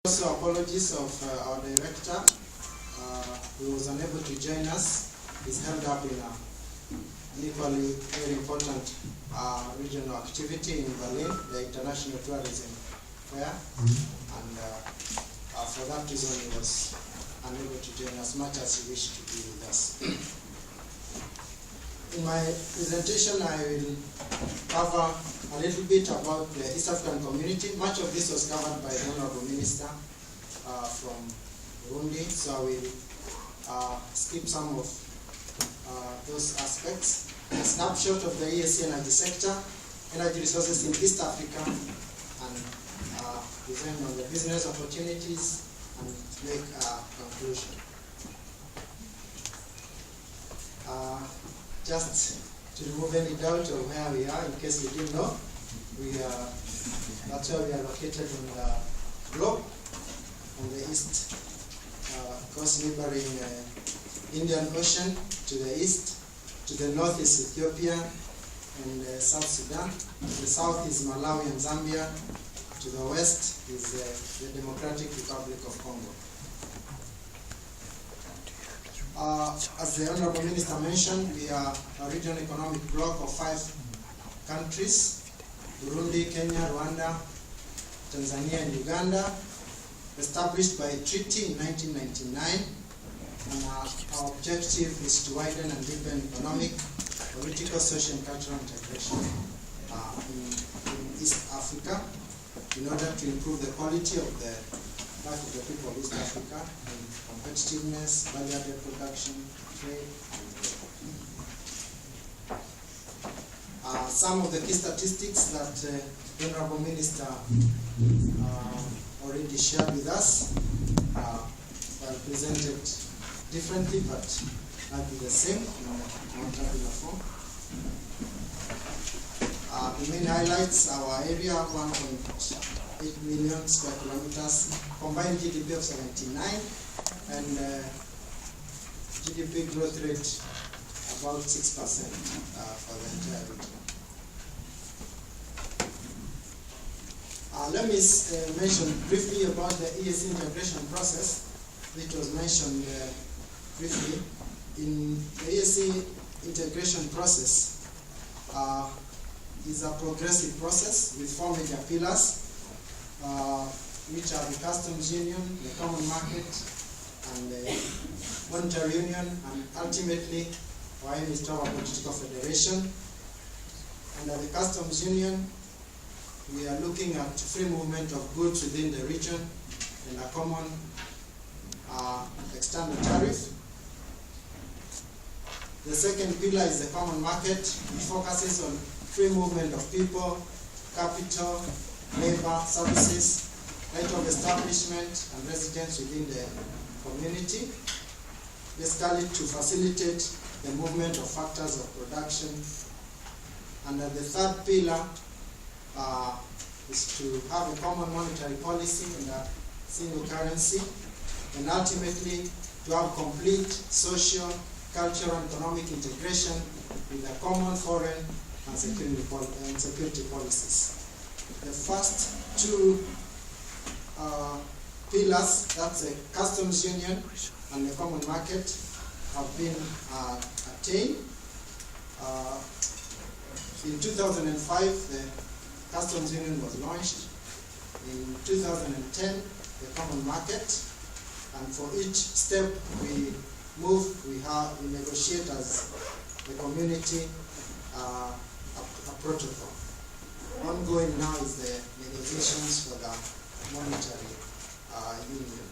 Also apologies of our director who was unable to join us. He's held up in an equally very important regional activity in Berlin, the International Tourism Fair, and for that reason he was unable to join as much as he wished to be with us. In my presentation I will cover a little bit about the East African community. Much of this was covered by the Honorable Minister from Burundi, so I will skip some of those aspects. A snapshot of the EAC energy sector, energy resources in East Africa, and present on the business opportunities and make a conclusion. Just to remove any doubt of where we are, in case you didn't know, that's where we are located on the globe, on the east coast, neighboring Indian Ocean to the east. To the north is Ethiopia and South Sudan. To the south is Malawi and Zambia. To the west is the Democratic Republic of Congo. As the Honorable Minister mentioned, we are a regional economic bloc of 5 countries: Burundi, Kenya, Rwanda, Tanzania, and Uganda, established by treaty in 1999. And our objective is to widen and deepen economic, political, social, and cultural integration in East Africa in order to improve the quality of the life of the people of East Africa in competitiveness, value-added production, trade. Some of the key statistics that the Honorable Minister already shared with us were presented differently, but might be the same in more tabular form. The main highlights: our area, 1.8 million square kilometers, combined GDP of 79, and GDP growth rate about 6% for the entire region. Let me mention briefly about the EAC integration process, which was mentioned briefly. In the EAC integration process is a progressive process with 4 major pillars, which are the customs union, the common market, and the monetary union, and ultimately our aim is to have a political federation. Under the customs union, we are looking at free movement of goods within the region and a common external tariff. The second pillar is the common market, which focuses on free movement of people, capital, labor, services, right of establishment and residence within the community, basically to facilitate the movement of factors of production. And the third pillar is to have a common monetary policy and a single currency, and ultimately to have complete social, cultural, and economic integration with a common foreign and security policies. The first 2 pillars, that's the customs union and the common market, have been attained. In 2005, the customs union was launched. In 2010, the common market. And for each step we move, we negotiate as the community a protocol. Ongoing now is the negotiations for the monetary union.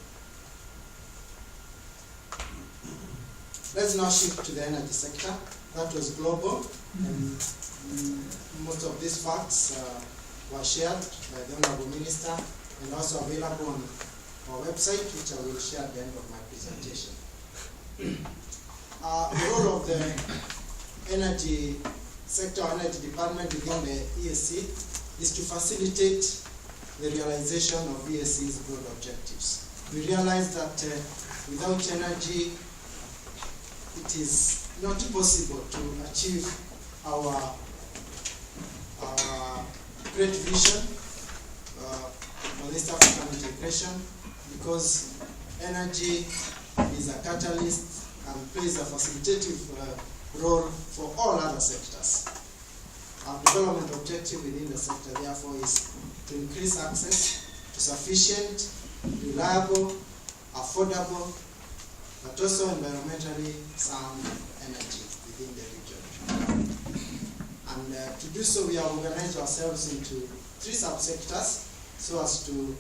Let's now shift to the energy sector. That was global, and most of these facts were shared by the Honorable Minister and also available on our website, which I will share at the end of my presentation. The role of the energy sector, energy department within the EAC is to facilitate the realization of EAC's broad objectives. We realize that without energy, it is not possible to achieve our great vision for East African integration because energy is a catalyst and plays a facilitative role for all other sectors. Our development objective within the sector, therefore, is to increase access to sufficient, reliable, affordable, but also environmentally sound energy within the region. And to do so, we have organized ourselves into 3 subsectors so as to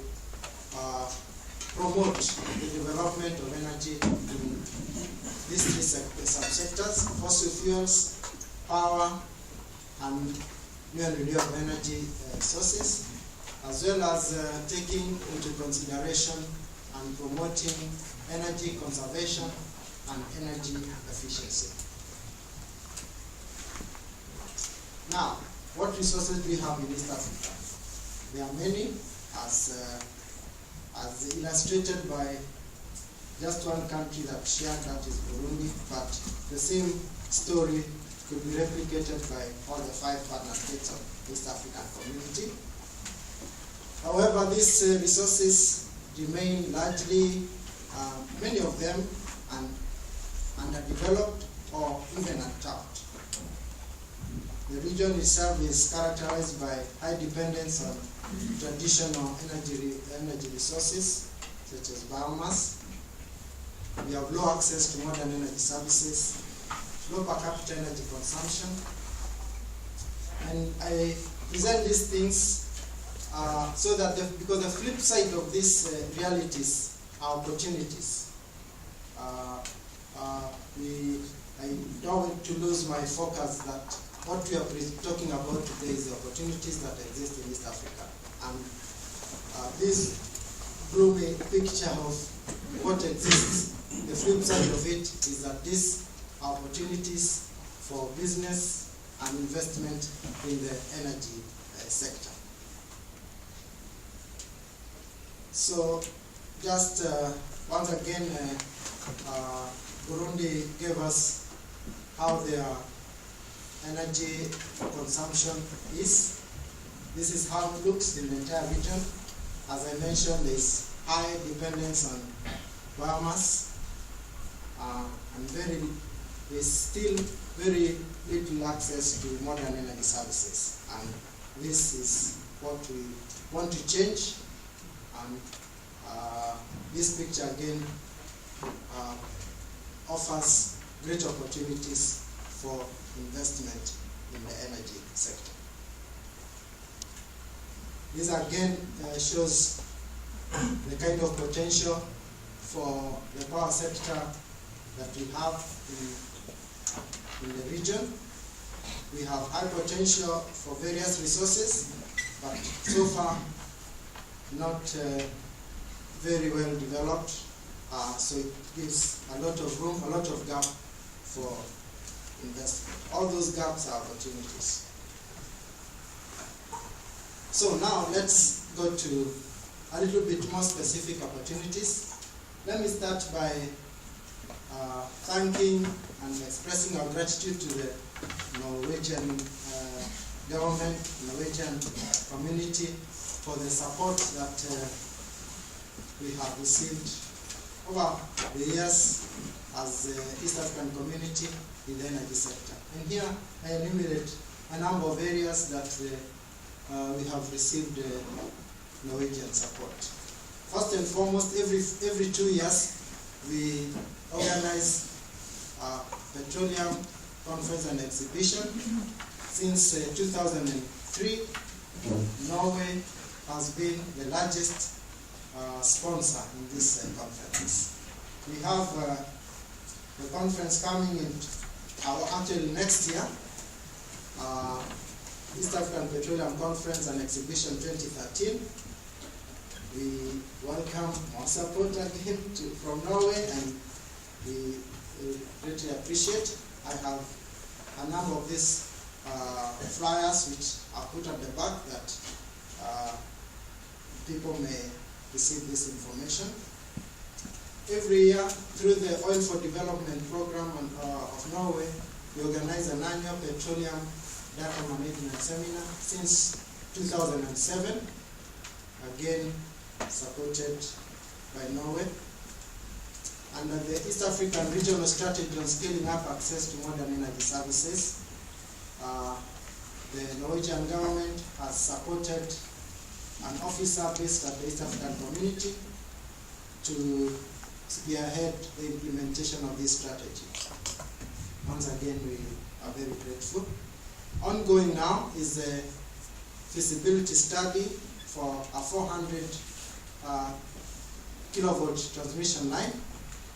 promote the development of energy in these 3 subsectors: fossil fuels, power, and new and renewable energy sources, as well as taking into consideration and promoting energy conservation and energy efficiency. Now, what resources do we have in East Africa? There are many, as illustrated by just one country that shared, that is Burundi, but the same story could be replicated by all the 5 partner states of East African community. However, these resources remain largely, many of them, underdeveloped or even untapped. The region itself is characterized by high dependence on traditional energy resources, such as biomass. We have low access to modern energy services, low per capita energy consumption. And I present these things so that, because the flip side of these realities are opportunities. I don't want to lose my focus that what we are talking about today is the opportunities that exist in East Africa. And this gloomy picture of what exists, the flip side of it is that these are opportunities for business and investment in the energy sector. So just once again, Burundi gave us how their energy consumption is. This is how it looks in the entire region. As I mentioned, there is high dependence on biomass, and there is still very little access to modern energy services. And this is what we want to change. And this picture again offers great opportunities for investment in the energy sector. This again shows the kind of potential for the power sector that we have in the region. We have high potential for various resources, but so far not very well developed. So it gives a lot of room, a lot of gap for investment. All those gaps are opportunities. So now let's go to a little bit more specific opportunities. Let me start by thanking and expressing our gratitude to the Norwegian government, Norwegian community for the support that we have received over the years as the East African community in the energy sector. And here I enumerate a number of areas that we have received Norwegian support. First and foremost, every 2 years we organize a petroleum conference and exhibition. Since 2003, Norway has been the largest sponsor in this conference. We have the conference coming in actually next year, East African Petroleum Conference and Exhibition 2013. We welcome more support again from Norway, and we greatly appreciate. I have a number of these flyers which are put at the back that people may receive this information. Every year, through the Oil for Development program of Norway, we organize an annual petroleum data management seminar since 2007, again supported by Norway. Under the East African Regional Strategy on Scaling Up Access to Modern Energy Services, the Norwegian government has supported an officer based at the East African community to spearhead the implementation of this strategy. Once again, we are very grateful. Ongoing now is a feasibility study for a 400 kilovolt transmission line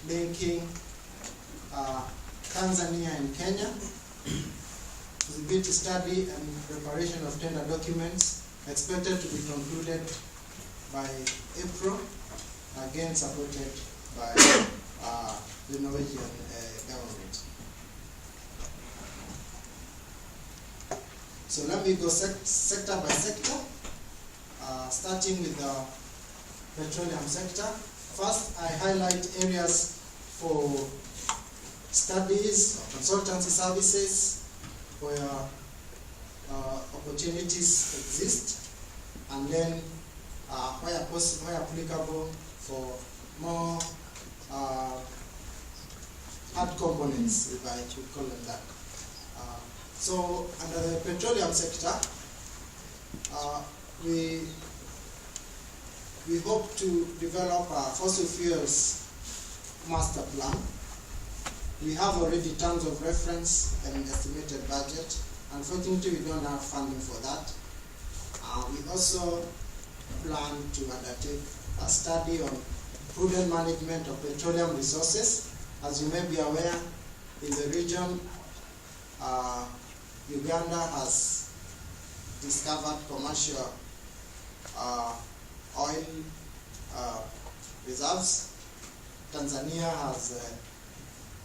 linking Tanzania and Kenya. Feasibility study and preparation of tender documents expected to be concluded by April, again supported by the Norwegian government. So let me go sector by sector, starting with the petroleum sector. First, I highlight areas for studies, consultancy services, where opportunities exist, and then where applicable for more hard components, if I could call them that. So under the petroleum sector, we hope to develop a fossil fuels master plan. We have already terms of reference and estimated budget. Unfortunately, we don't have funding for that. We also plan to undertake a study on prudent management of petroleum resources. As you may be aware, in the region, Uganda has discovered commercial oil reserves. Tanzania has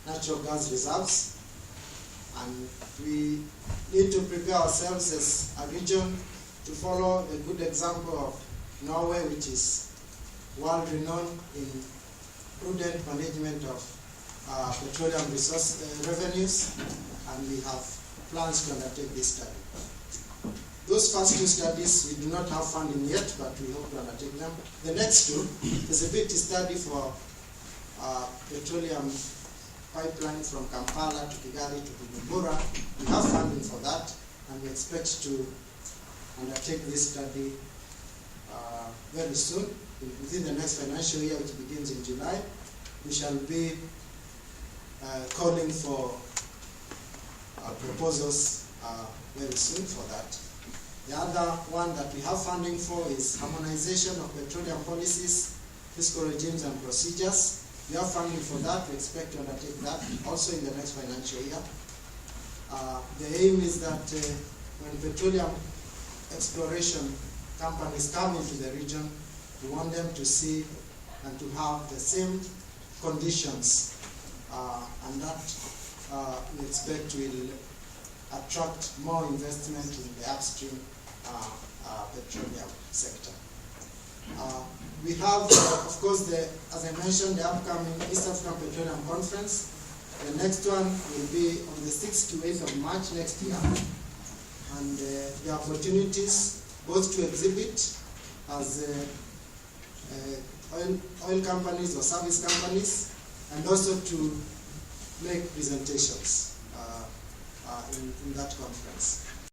natural gas reserves, and we need to prepare ourselves as a region to follow the good example of Norway, which is world renowned in prudent management of petroleum resource revenues, and we have plans to undertake this study. Those first two studies, we do not have funding yet, but we hope to undertake them. The next two, feasibility study for petroleum pipeline from Kampala to Kigali to Bujumbura. We have funding for that, and we expect to undertake this study very soon. Within the next financial year, which begins in July, we shall be calling for proposals very soon for that. The other one that we have funding for is harmonization of petroleum policies, fiscal regimes and procedures. We have funding for that. We expect to undertake that also in the next financial year. The aim is that when petroleum exploration companies come into the region, we want them to see and to have the same conditions, and that we expect will attract more investment in the upstream petroleum sector. We have, of course, as I mentioned, the upcoming East African Petroleum Conference. The next one will be on the 6th to 8th of March next year. And the opportunities both to exhibit as oil companies or service companies, and also to make presentations in that conference.